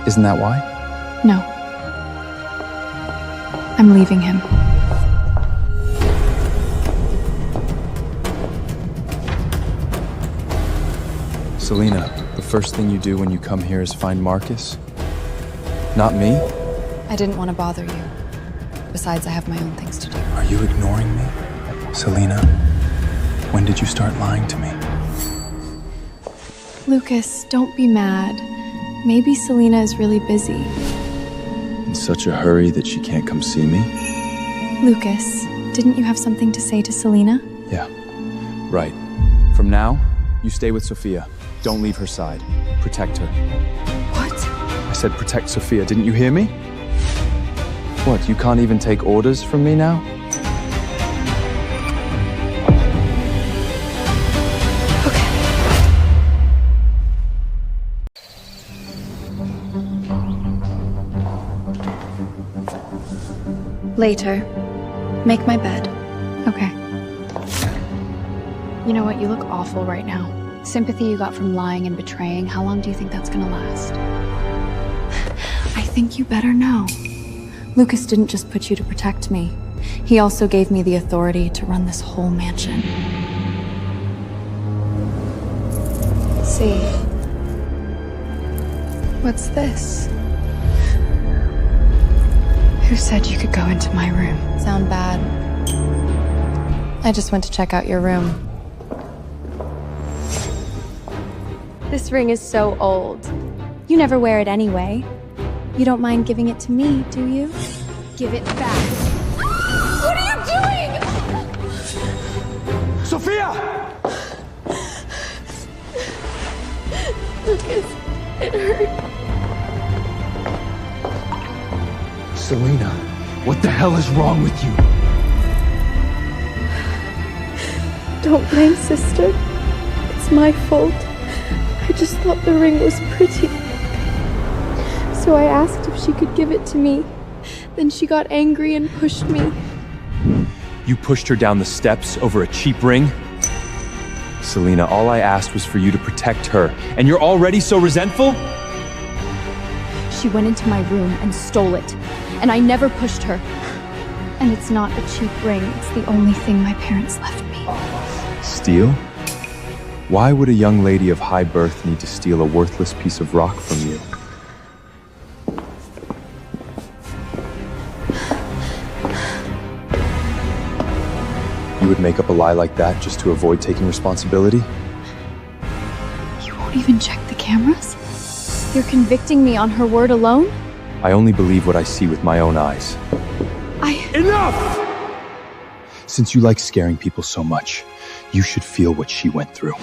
Isn't that why? No. I'm leaving him. Selena, the first thing you do when you come here is find Marcus? Not me? I didn't want to bother you. Besides, I have my own things to do. Are you ignoring me? Selena, when did you start lying to me? Lucas, don't be mad. Maybe Selena is really busy. In such a hurry that she can't come see me? Lucas, didn't you have something to say to Selena? Yeah, right. From now, you stay with Sophia. Don't leave her side. Protect her. What? I said protect Sophia. Didn't you hear me? What, you can't even take orders from me now? Later. Make my bed. Okay. You know what? You look awful right now. Sympathy you got from lying and betraying, how long do you think that's gonna last? I think you better know. Lucas didn't just put you to protect me. He also gave me the authority to run this whole mansion. See? What's this? Who said you could go into my room? Sound bad? I just went to check out your room. This ring is so old. You never wear it anyway. You don't mind giving it to me, do you? Give it back. What are you doing? Sophia! Lucas, it hurt. Selena, what the hell is wrong with you? Don't blame sister. It's my fault. I just thought the ring was pretty. So I asked if she could give it to me. Then she got angry and pushed me. You pushed her down the steps over a cheap ring? Selena, all I asked was for you to protect her, and you're already so resentful? She went into my room and stole it, and I never pushed her. And it's not a cheap ring, it's the only thing my parents left me. Steal? Why would a young lady of high birth need to steal a worthless piece of rock from you? You would make up a lie like that just to avoid taking responsibility? You won't even check the cameras? You're convicting me on her word alone? I only believe what I see with my own eyes. Enough! Since you like scaring people so much, you should feel what she went through.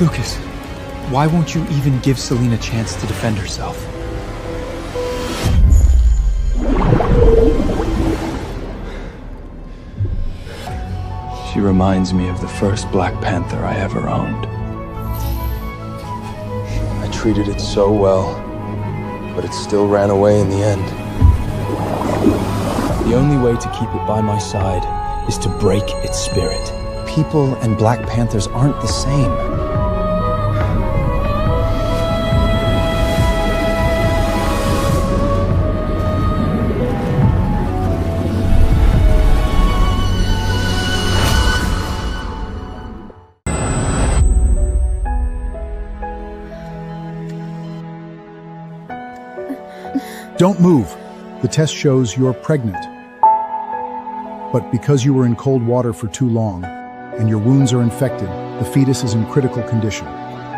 Lucas, why won't you even give Selena a chance to defend herself? She reminds me of the first Black Panther I ever owned. I treated it so well, but it still ran away in the end. The only way to keep it by my side is to break its spirit. People and Black Panthers aren't the same. Don't move. The test shows you're pregnant. But because you were in cold water for too long and your wounds are infected, the fetus is in critical condition.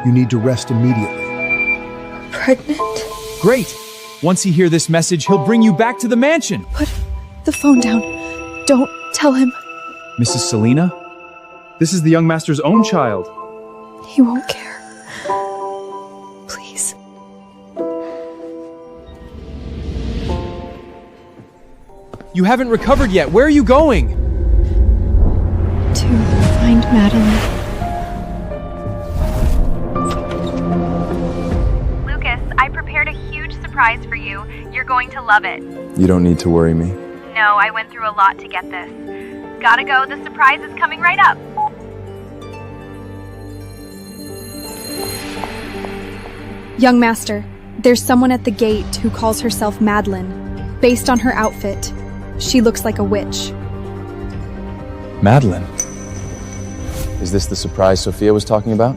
You need to rest immediately. Pregnant? Great! Once he hears this message, he'll bring you back to the mansion. Put the phone down. Don't tell him. Mrs. Selena? This is the young master's own child. He won't care. Please. You haven't recovered yet. Where are you going? To find Madeline. Lucas, I prepared a huge surprise for you. You're going to love it. You don't need to worry me. No, I went through a lot to get this. Gotta go, the surprise is coming right up. Young master, there's someone at the gate who calls herself Madeline. Based on her outfit, she looks like a witch. Madeline. Is this the surprise Sophia was talking about?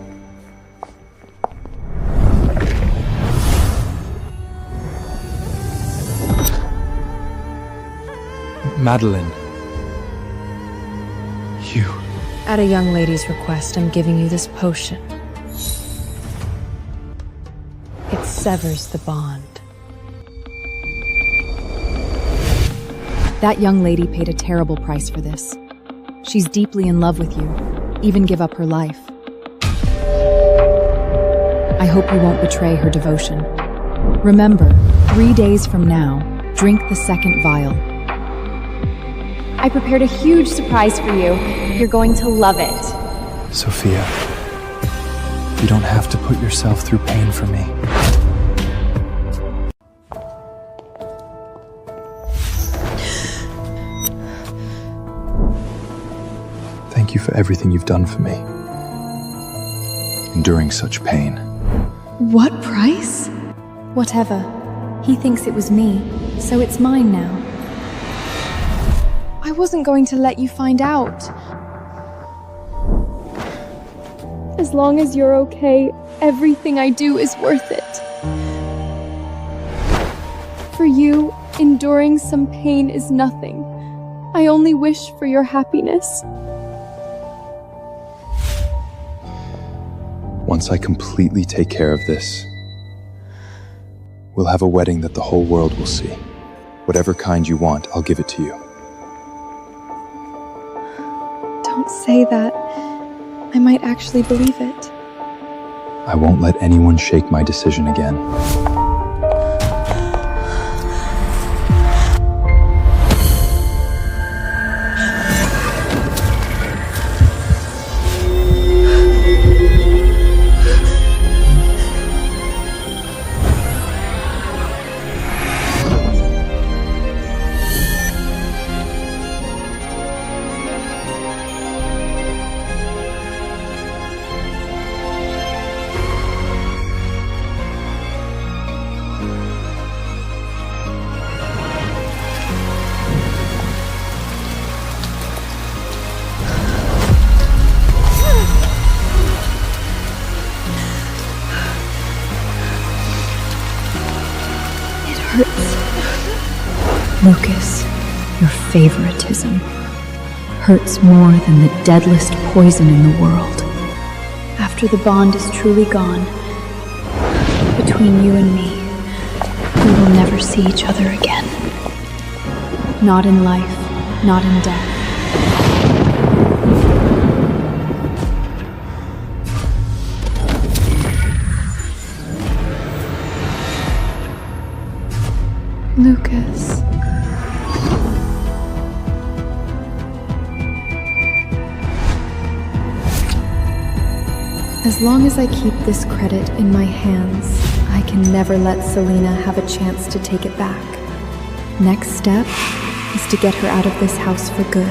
Madeline. You. At a young lady's request, I'm giving you this potion. It severs the bond. That young lady paid a terrible price for this. She's deeply in love with you, even give up her life. I hope you won't betray her devotion. Remember, 3 days from now, drink the second vial. I prepared a huge surprise for you. You're going to love it. Sophia, you don't have to put yourself through pain for me. Thank you for everything you've done for me. Enduring such pain. What price? Whatever. He thinks it was me, so it's mine now. I wasn't going to let you find out. As long as you're okay, everything I do is worth it. For you, enduring some pain is nothing. I only wish for your happiness. Once I completely take care of this, we'll have a wedding that the whole world will see. Whatever kind you want, I'll give it to you. Don't say that. I might actually believe it. I won't let anyone shake my decision again. Lucas, your favoritism hurts more than the deadliest poison in the world. After the bond is truly gone, between you and me, we will never see each other again. Not in life, not in death. Lucas. As long as I keep this credit in my hands, I can never let Selena have a chance to take it back. Next step is to get her out of this house for good.